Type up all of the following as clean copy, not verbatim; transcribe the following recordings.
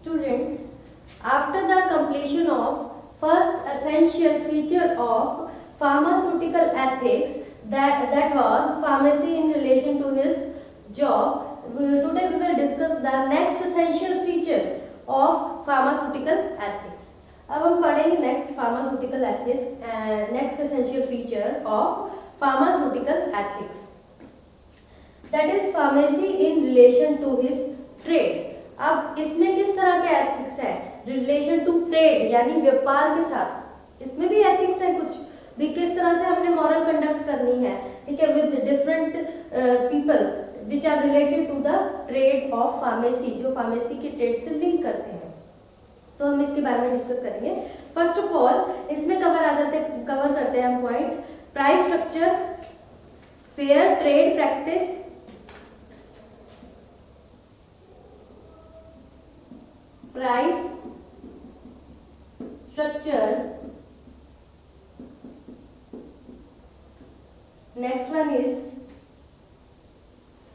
Students, after the completion of first essential feature of pharmaceutical ethics, that was pharmacy in relation to his job, today we will discuss the next essential features of pharmaceutical ethics. अब हम पढ़ेंगे next pharmaceutical ethics, next essential feature of pharmaceutical ethics, that is pharmacy in relation to his trade. अब इसमें किस तरह के ethics है? Relation to trade यानी व्यापार के साथ, इसमें भी एथिक्स है कुछ भी, किस तरह से हमने मॉरल कंडक्ट करनी है, ठीक है, with different people which are related to the trade of pharmacy, जो फार्मेसी के ट्रेड से लिंक करते हैं। तो हम इसके बारे में डिस्कस करेंगे। फर्स्ट ऑफ ऑल इसमें कवर करते हैं हम point price structure, fair trade practice, price structure, next one is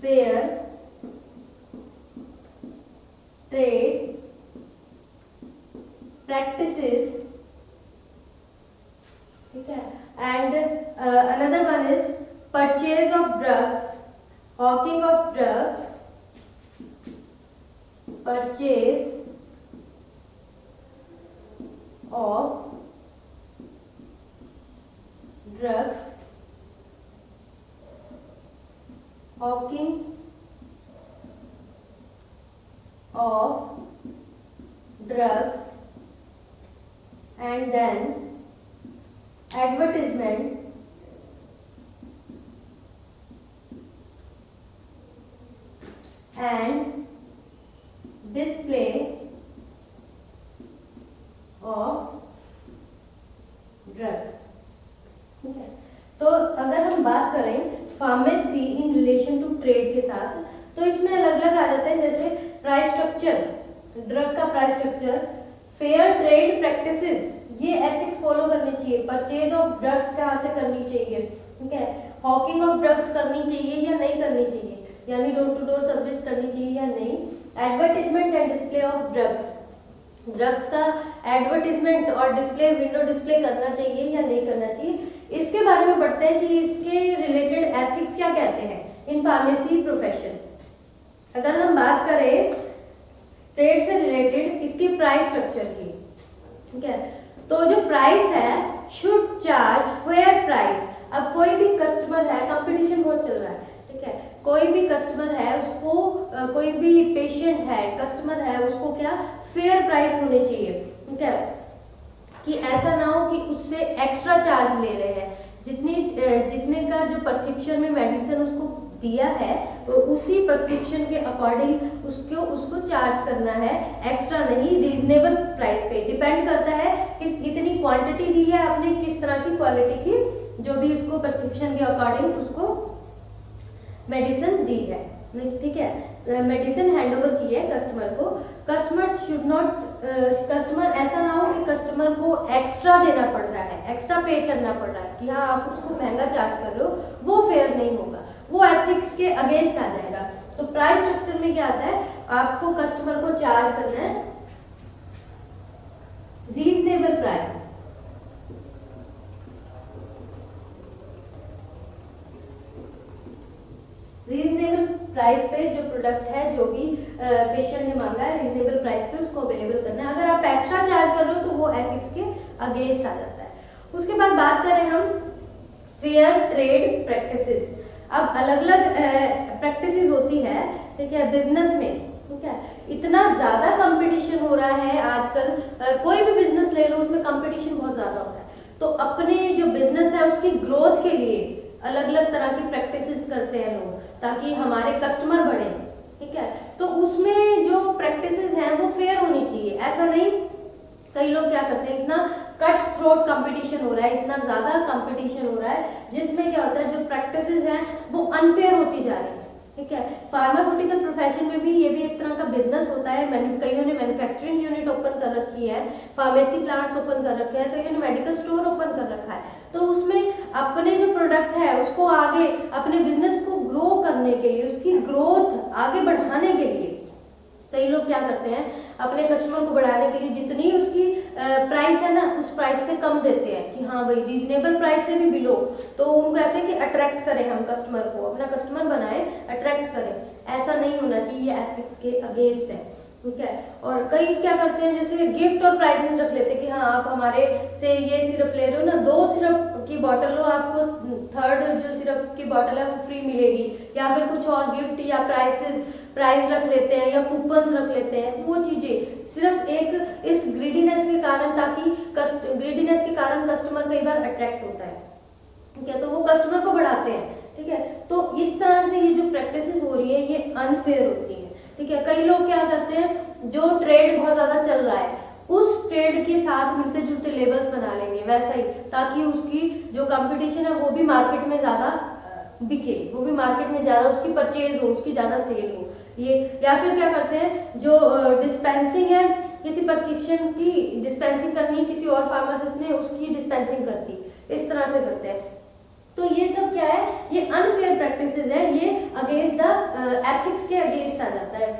fair trade practices, ठीक है, and another one is purchase of drugs, hawking of drugs, purchase of drugs, hawking of drugs, and then advertisement and display of drugs, ठीक है। तो अगर हम बात करें pharmacy in relation to trade के साथ, तो इसमें अलग अलग आ जाते हैं, जैसे प्राइस स्ट्रक्चर, ड्रग का price structure, fair trade practices, ये एथिक्स फॉलो करनी चाहिए, परचेज ऑफ ड्रग्स कहाँ से करनी चाहिए, ठीक है, हॉकिंग ऑफ ड्रग्स करनी चाहिए या नहीं करनी चाहिए, यानी डोर टू डोर सर्विस करनी चाहिए या नहीं, advertisement and display of drugs, drugs का एडवर्टीजमेंट और डिस्प्ले, विंडो डिस्प्ले करना चाहिए या नहीं करना चाहिए। इसके बारे में पढ़ते हैं कि इसके रिलेटेड एथिक्स क्या कहते हैं इन फार्मेसी प्रोफेशन। अगर हम बात करें ट्रेड से रिलेटेड इसकी प्राइस स्ट्रक्चर की, ठीक है, तो जो प्राइस है शुड चार्ज फेयर प्राइस। अब कोई भी कस्टमर है, कंपटीशन बहुत चल रहा है, ठीक है, कोई भी कस्टमर है उसको कोई भी पेशेंट है, कस्टमर है, उसको क्या फेयर प्राइस होनी चाहिए, ठीक है, कि ऐसा ना हो कि उससे एक्स्ट्रा चार्ज ले रहे हैं, जितने का जो प्रिस्क्रिप्शन में मेडिसिन उसको दिया है तो उसी प्रिस्क्रिप्शन के अकॉर्डिंग उसको चार्ज करना है, एक्स्ट्रा नहीं, रीजनेबल प्राइस पे। डिपेंड करता है कितनी क्वांटिटी दी है आपने, किस तरह की क्वालिटी की जो भी उसको प्रिस्क्रिप्शन के अकॉर्डिंग उसको मेडिसिन दी है, ठीक है, मेडिसिन हैंड ओवर की है कस्टमर को। कस्टमर शुड नॉट, कस्टमर ऐसा ना हो कि कस्टमर को एक्स्ट्रा देना पड़ रहा है, एक्स्ट्रा पे करना पड़ रहा है कि हाँ आप उसको महंगा चार्ज कर रहे हो, वो फेयर नहीं होगा, वो एथिक्स के अगेंस्ट आ जाएगा। तो प्राइस स्ट्रक्चर में क्या आता है, आपको कस्टमर को चार्ज करना है रीजनेबल प्राइस, रीजनेबल प्राइस पे जो प्रोडक्ट है, जो भी पेशेंट ने मांगा है, रीजनेबल प्राइस पे उसको अवेलेबल करना है। अगर आप एक्स्ट्रा चार्ज कर रहे हो तो वो एथिक्स के अगेंस्ट आ जाता है। उसके बाद बात करें हम फेयर ट्रेड प्रैक्टिसेस। अब अलग अलग प्रैक्टिसेस होती है, ठीक है, बिजनेस में, ठीक है, इतना ज्यादा कंपटीशन हो रहा है आजकल, कोई भी बिजनेस ले लो उसमें कंपटीशन बहुत ज्यादा होता है, तो अपने जो बिजनेस है उसकी ग्रोथ के लिए अलग अलग तरह की प्रैक्टिसेस करते हैं लोग, ताकि हमारे कस्टमर बढ़े, ठीक है। तो उसमें जो प्रैक्टिसेस हैं वो फेयर होनी चाहिए, ऐसा नहीं, कई लोग क्या करते हैं, इतना कट थ्रोट कंपटीशन हो रहा है, इतना ज्यादा कंपटीशन हो रहा है, जिसमें क्या होता है जो प्रैक्टिसेस हैं वो अनफेयर होती जा रही है, ठीक है। फार्मास्यूटिकल प्रोफेशन में भी ये भी एक तरह का बिजनेस होता है, कईयों ने मैन्युफैक्चरिंग यूनिट ओपन कर रखी है, फार्मेसी प्लांट्स ओपन कर रखे हैं, कईयों ने मेडिकल स्टोर ओपन कर रखा है, तो उसमें अपने जो प्रोडक्ट है उसको आगे अपने बिजनेस को ग्रो करने के लिए, उसकी ग्रोथ आगे बढ़ाने के लिए कई लोग क्या करते हैं, अपने कस्टमर को बढ़ाने के लिए जितनी उसकी प्राइस है ना, उस प्राइस से कम देते हैं कि हाँ भाई रीजनेबल प्राइस से भी बिलो, तो उनको ऐसे कि अट्रैक्ट करें, हम कस्टमर को अपना कस्टमर बनाएं, अट्रैक्ट करें। ऐसा नहीं होना चाहिए, ये एथिक्स के अगेंस्ट है, ठीक है। और कई क्या करते हैं, जैसे गिफ्ट और प्राइजेस रख लेते हैं कि हाँ आप हमारे से ये सिरप ले रहे हो ना, 2 सिरप की बॉटल लो, आपको 3rd जो सिरप की बॉटल है वो फ्री मिलेगी, या फिर कुछ और गिफ्ट या प्राइस रख लेते हैं, या कूपन्स रख लेते हैं। वो चीजें सिर्फ एक इस ग्रीडीनेस के कारण, ताकि ग्रीडीनेस के कारण कस्टमर कई बार अट्रैक्ट होता है, ठीक है, तो वो कस्टमर को बढ़ाते हैं, ठीक है। तो इस तरह से ये जो प्रैक्टिसेस हो रही है ये अनफेयर होती है, ठीक है। कई लोग क्या करते हैं, जो ट्रेड बहुत ज्यादा चल रहा है उस ट्रेड के साथ मिलते जुलते लेबल्स बना लेंगे वैसा ही, ताकि उसकी जो कंपटीशन है वो भी मार्केट में ज्यादा बिके, वो भी मार्केट में ज्यादा उसकी परचेज हो, उसकी ज्यादा सेल हो। ये या फिर क्या करते हैं, जो डिस्पेंसिंग है, किसी प्रिस्क्रिप्शन की डिस्पेंसिंग करनी है किसी और फार्मासिस्ट ने, उसकी डिस्पेंसिंग करती, इस तरह से करते हैं। तो ये सब क्या है, ये अनफेयर प्रैक्टिसेस है, ये अगेंस्ट द एथिक्स के अगेंस्ट आ जाता है।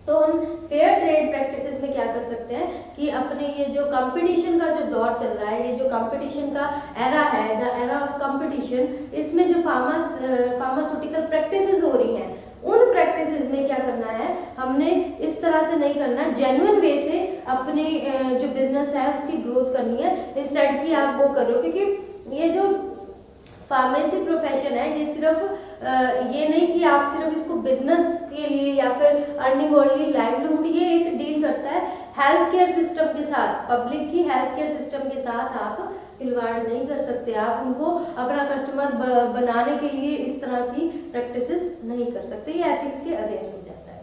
तो हम फेयर ट्रेड प्रैक्टिसेस में क्या कर सकते हैं कि अपने ये जो कंपटीशन का जो दौर चल रहा है, ये जो कंपटीशन का एरा है, द एरा ऑफ कंपटीशन, इसमें जो फार्मास्यूटिकल प्रैक्टिसेस हो रही हैं, उन प्रैक्टिसेस में क्या करना है, हमने इस तरह से नहीं करना, जेन्युइन वे से अपने जो बिजनेस है उसकी ग्रोथ करनी है, इंस्टेड कि आप वो करो। क्योंकि ये जो फार्मेसी प्रोफेशन है, ये सिर्फ ये नहीं कि आप सिर्फ इसको बिजनेस के लिए या फिर अर्निंग ओनली लाइवलीहुड, ये एक डील करता है हेल्थ केयर सिस्टम के साथ, पब्लिक की हेल्थ केयर सिस्टम के साथ आप खिलवाड़ नहीं कर सकते, आप उनको अपना कस्टमर बनाने के लिए इस तरह की प्रैक्टिसेस नहीं कर सकते, ये एथिक्स के अगेंस्ट हो जाता है।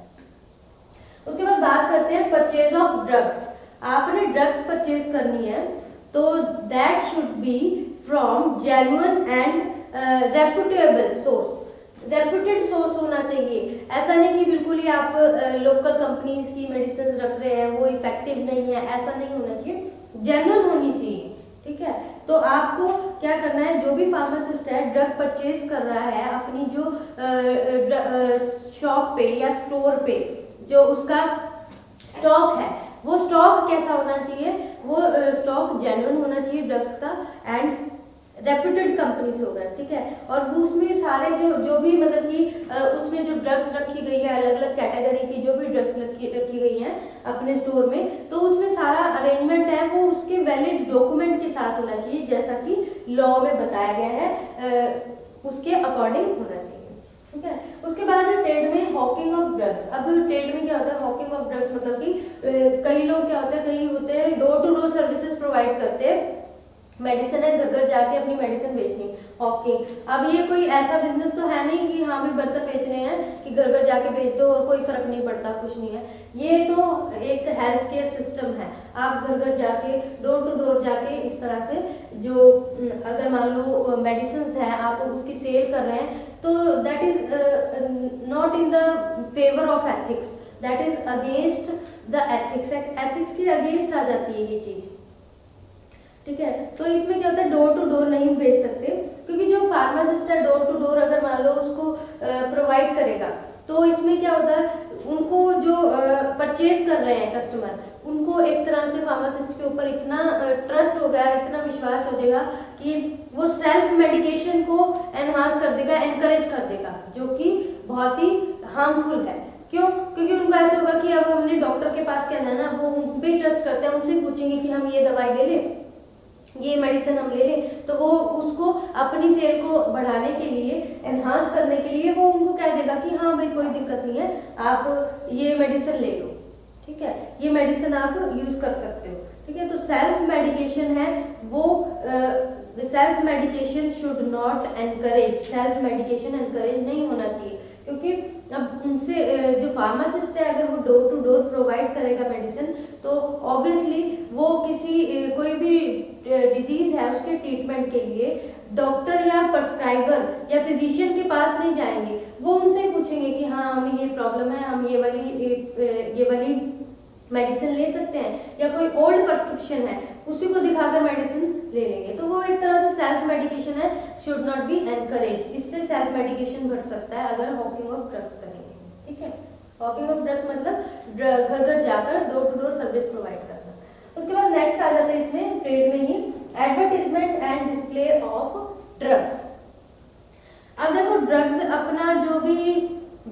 उसके बाद बात करते हैं परचेज ऑफ ड्रग्स। आपने ड्रग्स परचेज करनी है तो that should be from genuine and reputable source, reputed source होना चाहिए। ऐसा नहीं कि बिल्कुल ही आप लोकल कंपनीज की मेडिसिन रख रहे हैं वो इफेक्टिव नहीं है, ऐसा नहीं होना चाहिए, जेन्युइन होनी चाहिए, ठीक है। तो आपको क्या करना है, जो भी फार्मासिस्ट है ड्रग परचेज कर रहा है अपनी जो शॉप पे या स्टोर पे, जो उसका स्टॉक है, वो स्टॉक कैसा होना चाहिए, वो स्टॉक जेन्युइन होना चाहिए ड्रग्स का, एंड रेप्यूटेड कंपनी से होगा, ठीक है। और उसमें सारे जो भी मतलब कि उसमें जो ड्रग्स रखी गई है, अलग अलग कैटेगरी की जो भी ड्रग्स रखी गई हैं अपने स्टोर में, तो उसमें सारा अरेंजमेंट है वो उसके वैलिड डॉक्यूमेंट के साथ होना चाहिए, जैसा कि लॉ में बताया गया है, उसके अकॉर्डिंग होना चाहिए, ठीक है। उसके बाद ट्रेड में हॉकिंग ऑफ ड्रग्स। अब ट्रेड में क्या होता है हॉकिंग ऑफ ड्रग्स, मतलब कि कई लोग क्या होते हैं, कई होते हैं door to door services provide करते हैं, मेडिसिन है घर घर जाके अपनी मेडिसिन बेचनी, हॉकिंग। अब ये कोई ऐसा बिजनेस तो है नहीं कि हाँ भी बर्तन बेचने हैं कि घर घर जाके बेच दो और कोई फर्क नहीं पड़ता, कुछ नहीं है। ये तो एक हेल्थ केयर सिस्टम है, आप घर घर जाके डोर टू डोर जाके इस तरह से जो अगर मान लो मेडिसिन है आप उसकी सेल कर रहे हैं, तो that is not in the favour of ethics, that is against the ethics, ethics के अगेंस्ट आ जाती है ये चीज, ठीक है। तो इसमें क्या होता है, डोर टू डोर नहीं बेच सकते, क्योंकि जो फार्मासिस्ट है डोर टू डोर अगर मान लो उसको प्रोवाइड करेगा, तो इसमें क्या होता है, उनको जो परचेज कर रहे हैं कस्टमर, उनको एक तरह से फार्मासिस्ट के ऊपर इतना ट्रस्ट हो गया, इतना विश्वास हो जाएगा कि वो सेल्फ मेडिकेशन को एनहांस कर देगा, एनकरेज कर देगा, जो कि बहुत ही हार्मफुल है। क्यों? क्योंकि उनको ऐसे होगा कि अब हमने डॉक्टर के पास क्या है ना, वो उन पे ट्रस्ट करते हैं, उनसे पूछेंगे कि हम ये दवाई ले लें, ये मेडिसिन हम ले लें, तो वो उसको अपनी सेल को बढ़ाने के लिए, एनहांस करने के लिए वो उनको कह देगा कि हाँ भाई कोई दिक्कत नहीं है, आप ये मेडिसिन ले लो, ठीक है, ये मेडिसिन आप यूज कर सकते हो, ठीक है। तो सेल्फ मेडिकेशन है वो self medication should not encourage, self medication encourage नहीं होना चाहिए, क्योंकि अब उनसे जो फार्मासिस्ट है अगर वो डोर टू डोर प्रोवाइड करेगा मेडिसिन, तो ऑब्वियसली वो किसी कोई भी डिजीज है उसके ट्रीटमेंट के लिए डॉक्टर या प्रिस्क्राइबर या फिजिशियन के पास नहीं जाएंगे, वो उनसे पूछेंगे कि हाँ हमें ये प्रॉब्लम है, हम ये वाली मेडिसिन ले सकते हैं, या कोई ओल्ड प्रिस्क्रिप्शन है उसी को दिखाकर मेडिसिन ले लेंगे। तो वो एक तरह से सेल्फ मेडिकेशन है, शुड नॉट बी एनकरेज, इससे सेल्फ मेडिकेशन बढ़ सकता है अगर हॉकिंग ऑफ ड्रग्स करेंगे, ठीक है। हॉकिंग ऑफ ड्रग्स मतलब घर घर जाकर door to door service provide करना। उसके बाद नेक्स्ट आ जाता है इसमें ट्रेड में ही advertisement and display of drugs. अब देखो ड्रग्स अपना जो भी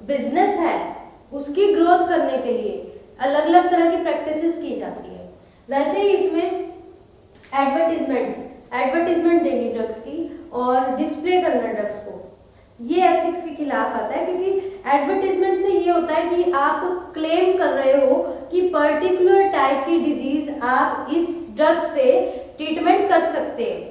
बिजनेस है उसकी ग्रोथ करने के लिए अलग अलग तरह की प्रैक्टिसेस की जाती है। वैसे ही इसमें एडवर्टीजमेंट देनी ड्रग्स की और डिस्प्ले करना ड्रग्स को, ये एथिक्स के खिलाफ आता है, क्योंकि एडवर्टीजमेंट से ये होता है कि आप क्लेम कर रहे हो कि पर्टिकुलर टाइप की डिजीज आप इस ड्रग से ट्रीटमेंट कर सकते हैं।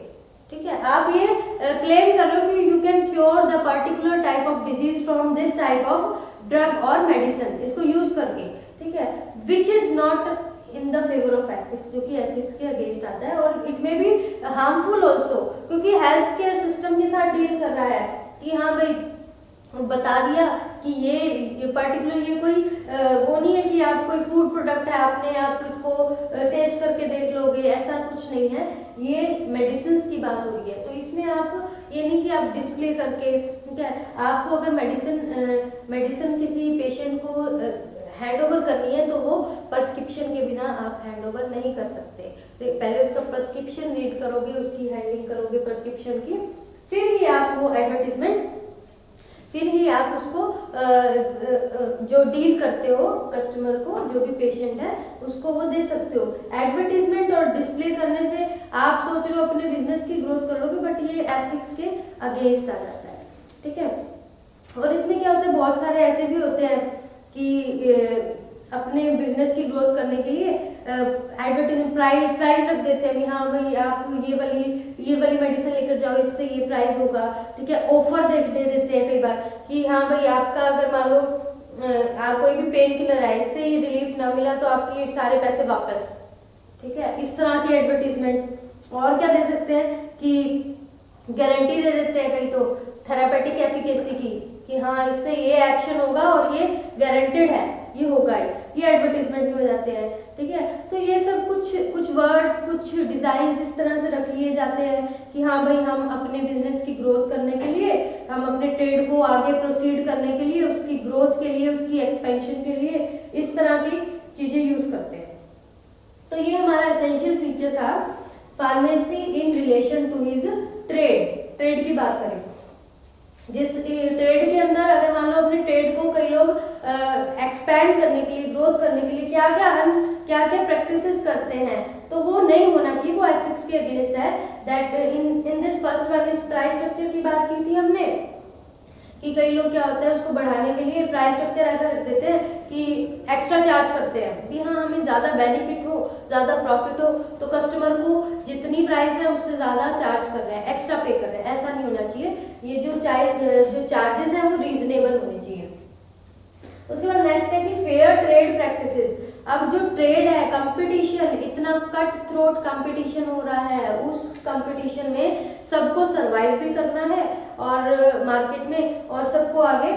ठीक है, आप ये क्लेम कर रहे हो कि you can cure the particular type of disease from this type of drug और मेडिसिन, इसको यूज करके। ठीक है, which is not in the favour of ethics, जो कि एथिक्स के अगेंस्ट आता है और it may be harmful also, क्योंकि हेल्थ केयर सिस्टम के साथ डील कर रहा है कि हाँ भाई बता दिया कि ये पर्टिकुलर ये कोई वो नहीं है कि आप कोई फूड प्रोडक्ट है आपने आप इसको टेस्ट करके देख लोगे, ऐसा कुछ नहीं है, ये मेडिसिन की बात हो रही है। तो इसमें आप ये नहीं कि आप डिस्प्ले करके, ठीक है, आपको अगर मेडिसिन किसी पेशेंट को हैंड ओवर करनी है तो वो प्रिस्क्रिप्शन के बिना आप हैंड ओवर नहीं कर सकते। तो पहले उसका प्रिस्क्रिप्शन रीड करोगे, उसकी हैंडलिंग करोगे प्रिस्क्रिप्शन की, फिर ही आप वो एडवर्टीजमेंट, फिर ही आप उसको जो डील करते हो कस्टमर को, जो भी पेशेंट है उसको वो दे सकते हो। एडवर्टीजमेंट और डिस्प्ले करने से आप सोच रहे हो अपने बिजनेस की ग्रोथ कर लोगे, बट ये एथिक्स के अगेंस्ट आ जाता है। ठीक है, और इसमें क्या होता है, बहुत सारे ऐसे भी होते हैं कि अपने बिजनेस की ग्रोथ करने के लिए एडवर्टीजमेंट प्राइस रख देते हैं, हाँ भाई आप ये वाली मेडिसिन लेकर जाओ, इससे ये प्राइस होगा। ठीक है, ऑफर दे देते हैं कई बार कि हाँ भाई आपका अगर मान लो आप कोई भी पेन किलर है, इससे ये रिलीफ ना मिला तो आपके ये सारे पैसे वापस। ठीक है, इस तरह की एडवर्टीजमेंट। और क्या दे सकते हैं कि गारंटी दे देते हैं कई तो थेरापेटिक एफिकेसी की, कि हाँ इससे ये एक्शन होगा और ये गारंटेड है, ये होगा ही, ये एडवर्टीजमेंट में हो जाते हैं। ठीक है, तो ये सब कुछ वर्ड्स, कुछ डिजाइन इस तरह से रख लिए जाते हैं कि हाँ भाई हम अपने बिजनेस की ग्रोथ करने के लिए, हम अपने ट्रेड को आगे प्रोसीड करने के लिए, उसकी ग्रोथ के लिए, उसकी एक्सपेंशन के लिए इस तरह की चीजें यूज करते हैं। तो ये हमारा एसेंशियल फीचर था pharmacy in relation to his trade की बात करें। जिस ट्रेड के अंदर अगर मान लो अपने ट्रेड को कई लोग एक्सपैंड करने के लिए, ग्रोथ करने के लिए क्या क्या प्रैक्टिसेस करते हैं, तो वो नहीं होना चाहिए, वो एथिक्स के अगेंस्ट है। That in this first one इस प्राइस स्ट्रक्चर की बात की थी हमने, कि कई लोग क्या होता है उसको बढ़ाने के लिए प्राइस स्ट्रक्चर ऐसा रख देते हैं कि एक्स्ट्रा चार्ज करते हैं कि हाँ हमें ज़्यादा बेनिफिट हो, ज़्यादा प्रॉफिट हो, तो कस्टमर को जितनी प्राइस है उससे ज़्यादा चार्ज कर रहे हैं, एक्स्ट्रा पे कर रहे हैं। ऐसा नहीं होना चाहिए, ये जो चार्जेस हैं वो रीजनेबल होने चाहिए। उसके बाद नेक्स्ट है कि फेयर ट्रेड प्रैक्टिसेस। अब जो ट्रेड है, कंपटीशन, इतना कट थ्रोट कंपटीशन हो रहा है, उस कंपटीशन में सबको सरवाइव भी करना है और मार्केट में, और सबको आगे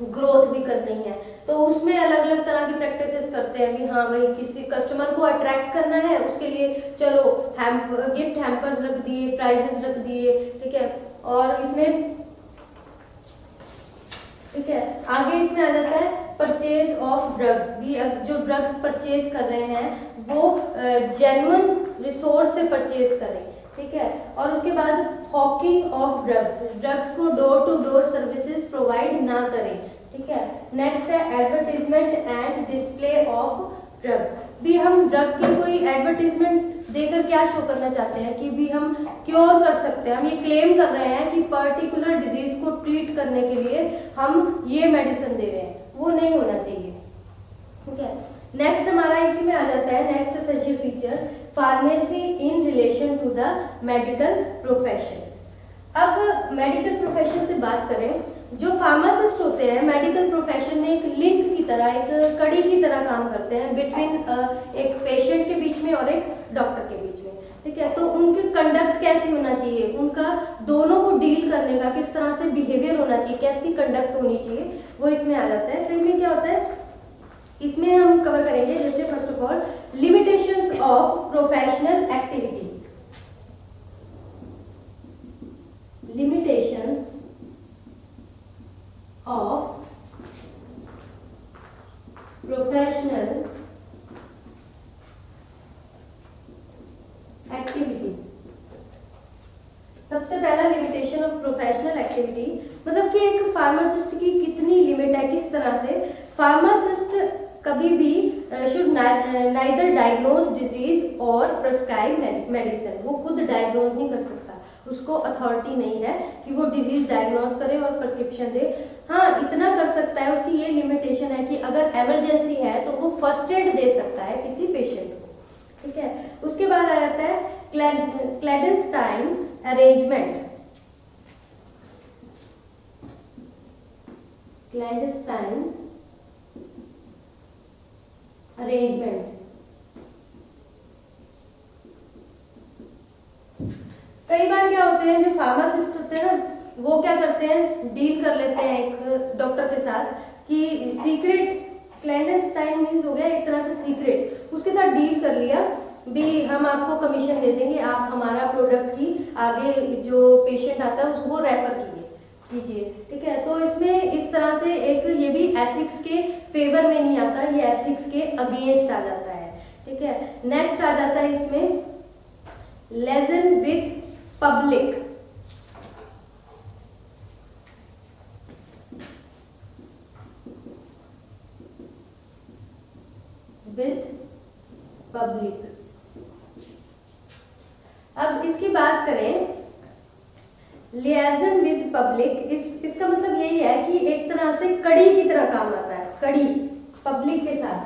ग्रोथ भी करनी है। तो उसमें अलग अलग तरह की प्रैक्टिसेस करते हैं कि हाँ भाई किसी कस्टमर को अट्रैक्ट करना है, उसके लिए चलो गिफ्ट हैम्पर्स रख दिए, प्राइजेस रख दिए। ठीक है, और इसमें ठीक है आगे इसमें आ जाता है परचेज ऑफ ड्रग्स भी। अब जो ड्रग्स परचेज कर रहे हैं वो जेन्युइन रिसोर्स से परचेज करें। ठीक है, और उसके बाद हॉकिंग ऑफ ड्रग्स को door to door services provide ना करें। ठीक है, नेक्स्ट है advertisement and display of drug. भी हम ड्रग की कोई एडवर्टीजमेंट देकर क्या शो करना चाहते हैं कि भी हम क्योर कर सकते हैं, हम ये क्लेम कर रहे हैं कि पर्टिकुलर डिजीज को ट्रीट करने के लिए हम ये मेडिसिन दे रहे हैं, वो नहीं होना चाहिए। ठीक है, नेक्स्ट हमारा इसी में आ जाता है next essential feature pharmacy in relation to the medical profession. अब मेडिकल प्रोफेशन से बात करें, जो फार्मासिस्ट होते हैं मेडिकल प्रोफेशन में एक लिंक की तरह, एक कड़ी की तरह काम करते हैं बिटवीन एक पेशेंट के बीच में और एक डॉक्टर के बीच में। ठीक है, तो उनकी कंडक्ट कैसी होना चाहिए, उनका दोनों को डील करने का किस तरह से बिहेवियर होना चाहिए, कैसी कंडक्ट होनी चाहिए, वो इसमें आ जाता है। तो इसमें क्या होता है, इसमें हम कवर करेंगे जैसे first of all limitations of professional activity. Limitations of professional activity. सबसे पहला लिमिटेशन ऑफ प्रोफेशनल एक्टिविटी, मतलब कि एक फार्मासिस्ट की कितनी लिमिट है, किस तरह से फार्मासिस्ट कभी भी शुड नाइदर डायग्नोज डिजीज और प्रिस्क्राइब मेडिसिन। वो खुद डायग्नोज नहीं कर सकता, उसको अथॉरिटी नहीं है कि वो डिजीज डायग्नोज करे और प्रिस्क्रिप्शन दे। हाँ, इतना कर सकता है, उसकी ये लिमिटेशन है कि अगर इमरजेंसी है तो वो फर्स्ट एड दे सकता है किसी पेशेंट को, ठीक है। उसके बाद आ जाता है क्लैडेंस्टाइन अरेंजमेंट। क्लैडेंस्टाइन अरेंजमेंट, कई बार क्या होते हैं, जो फार्मासिस्ट होते हैं ना, वो क्या करते हैं, डील कर लेते हैं एक डॉक्टर के साथ कि सीक्रेट, क्लैंडस्टाइन मींस हो गया एक तरह से सीक्रेट, उसके साथ डील कर लिया भी हम आपको कमीशन दे देंगे, आप हमारा प्रोडक्ट की आगे जो पेशेंट आता है उसको रेफर कीजिए, ठीक है। तो इसमें इस तरह से एक ये भी एथिक्स के फेवर में नहीं आता, ये एथिक्स के अगेंस्ट आ जाता है, ठीक है। नेक्स्ट आ जाता है इसमें liaison with public. With public, अब इसकी बात करें लियाजन विद पब्लिक, इसका मतलब यही है कि एक तरह से कड़ी की तरह काम आता है, कड़ी पब्लिक के साथ,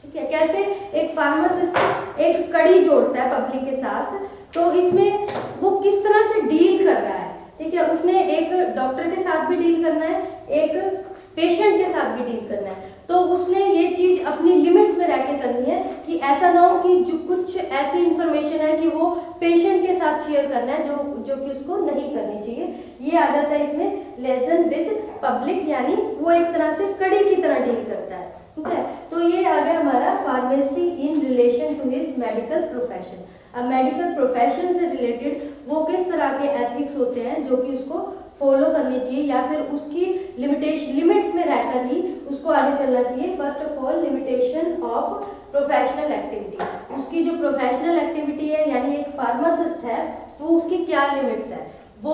ठीक है। कैसे एक फार्मासिस्ट एक कड़ी जोड़ता है पब्लिक के साथ, तो इसमें वो किस तरह से डील कर रहा है, ठीक है। उसने एक डॉक्टर के साथ भी डील करना है, एक पेशेंट के साथ भी डील करना है, तो उसने ये चीज अपनी लिमिट्स में रह के करनी है कि ऐसा ना हो कि जो कुछ ऐसी इंफॉर्मेशन है कि वो पेशेंट के साथ शेयर करना है जो कि उसको नहीं करनी चाहिए। ये आ जाता है इसमें लेजन विद पब्लिक, यानी वो एक तरह से कड़ी की तरह डील करता है, ठीक है। तो ये आ गया हमारा pharmacy in relation to his medical profession. अब मेडिकल प्रोफेशन से रिलेटेड वो किस तरह के एथिक्स होते हैं जो कि उसको फॉलो करनी चाहिए या फिर उसकी लिमिट्स में रहकर ही उसको आगे चलना चाहिए। First of all limitation of professional activity, उसकी जो प्रोफेशनल एक्टिविटी है यानी एक फार्मासिस्ट है वो उसकी क्या लिमिट्स है, वो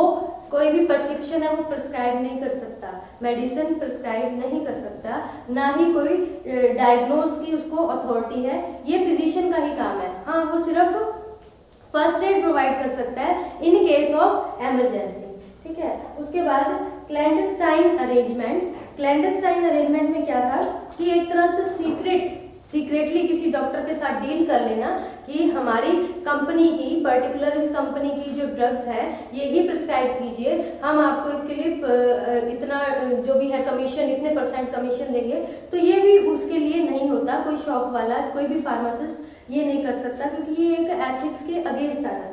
कोई भी प्रिस्क्रिप्शन है वो प्रिस्क्राइब नहीं कर सकता, मेडिसिन प्रिस्क्राइब नहीं कर सकता, ना ही कोई डायग्नोज की उसको अथॉरिटी है, ये फिजिशियन का ही काम है। हाँ, वो सिर्फ फर्स्ट एड प्रोवाइड कर सकता है इन केस ऑफ इमरजेंसी, ठीक है। उसके बाद क्लैंडस्टाइन अरेंजमेंट। क्लैंडस्टाइन अरेंजमेंट में क्या था कि एक तरह से सीक्रेटली किसी डॉक्टर के साथ डील कर लेना कि हमारी कंपनी की पर्टिकुलर इस कंपनी की जो ड्रग्स है ये ही प्रिस्क्राइब कीजिए, हम आपको इसके लिए इतना जो भी है कमीशन, इतने % कमीशन देंगे। तो ये भी उसके लिए नहीं होता, कोई शॉप वाला, कोई भी फार्मासिस्ट ये नहीं कर सकता क्योंकि ये एक एथिक्स के अगेंस्ट आ जाता है।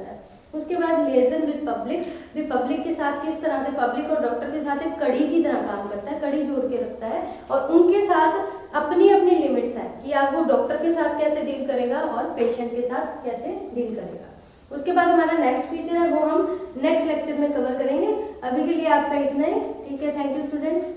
उसके बाद लिएजन विद पब्लिक, भी पब्लिक के साथ किस तरह से पब्लिक और डॉक्टर के साथ एक कड़ी की तरह काम करता है, कड़ी जोड़ के रखता है और उनके साथ अपनी अपनी लिमिट्स है कि आप वो डॉक्टर के साथ कैसे डील करेगा और पेशेंट के साथ कैसे डील करेगा। उसके बाद हमारा नेक्स्ट फीचर है वो हम नेक्स्ट लेक्चर में कवर करेंगे। अभी के लिए आपका इतना ही, ठीक है। Thank you students.